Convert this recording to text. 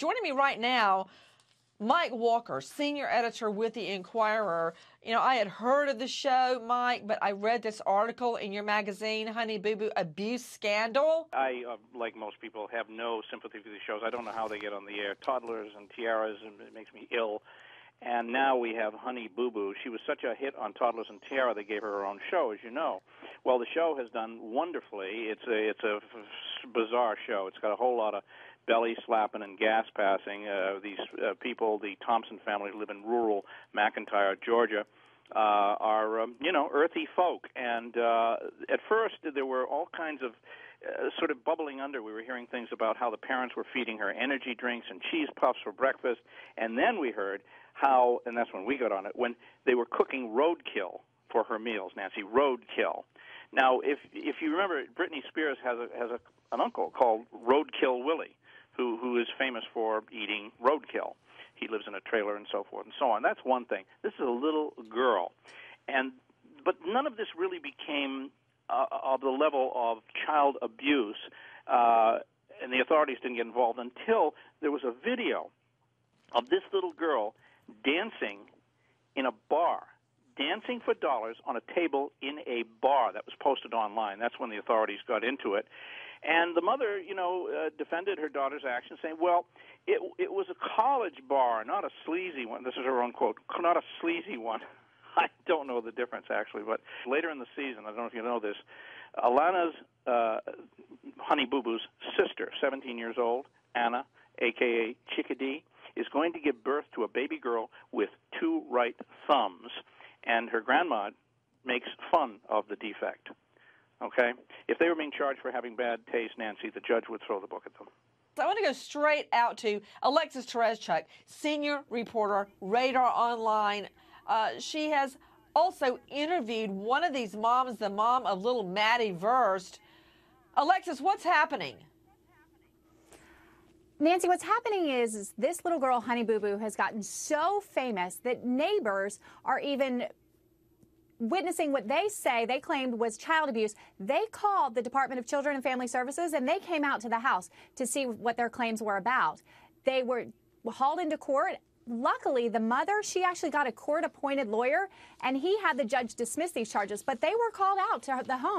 Joining me right now, Mike Walker, senior editor with the Inquirer. You know, I had heard of the show, Mike, but I read this article in your magazine, Honey Boo Boo Abuse Scandal. I, like most people, have no sympathy for these shows. I don't know how they get on the air. Toddlers and tiaras, and it makes me ill. And now we have Honey Boo Boo. She was such a hit on Toddlers and Tiara, they gave her own show, as you know. Well, the show has done wonderfully. It's a bizarre show. It's got a whole lot of belly slapping and gas passing. These people, the Thompson family, who live in rural McIntyre, Georgia, are, earthy folk. And at first, there were all kinds of sort of bubbling under. We were hearing things about how the parents were feeding her energy drinks and cheese puffs for breakfast. And then we heard how, and that's when we got on it, when they were cooking roadkill for her meals, Nancy, roadkill. Now, if you remember, Britney Spears has an uncle called Roadkill Willie, who is famous for eating roadkill. He lives in a trailer and so forth and so on. That's one thing. This is a little girl. But none of this really became of the level of child abuse, and the authorities didn't get involved until there was a video of this little girl dancing in a bar, dancing for dollars on a table in a bar that was posted online. That's when the authorities got into it. And the mother, defended her daughter's action, saying, well, it was a college bar, not a sleazy one. This is her own quote, not a sleazy one. I don't know the difference, actually, but later in the season, I don't know if you know this, Alana's, Honey Boo Boo's sister, 17 years old, Anna, a.k.a. Chickadee, is going to give birth to a baby girl with two right thumbs, and her grandma makes fun of the defect. Okay? If they were being charged for having bad taste, Nancy, the judge would throw the book at them. I want to go straight out to Alexis Tereszczuk, senior reporter, Radar Online. She has also interviewed one of these moms, the mom of little Maddie Verst. Alexis, what's happening? Nancy, what's happening is this little girl, Honey Boo Boo, has gotten so famous that neighbors are even witnessing what they claimed was child abuse. They called the Department of Children and Family Services, and they came out to the house to see what their claims were about. They were hauled into court. Luckily, the mother, she actually got a court-appointed lawyer, and he had the judge dismiss these charges, but they were called out to the home.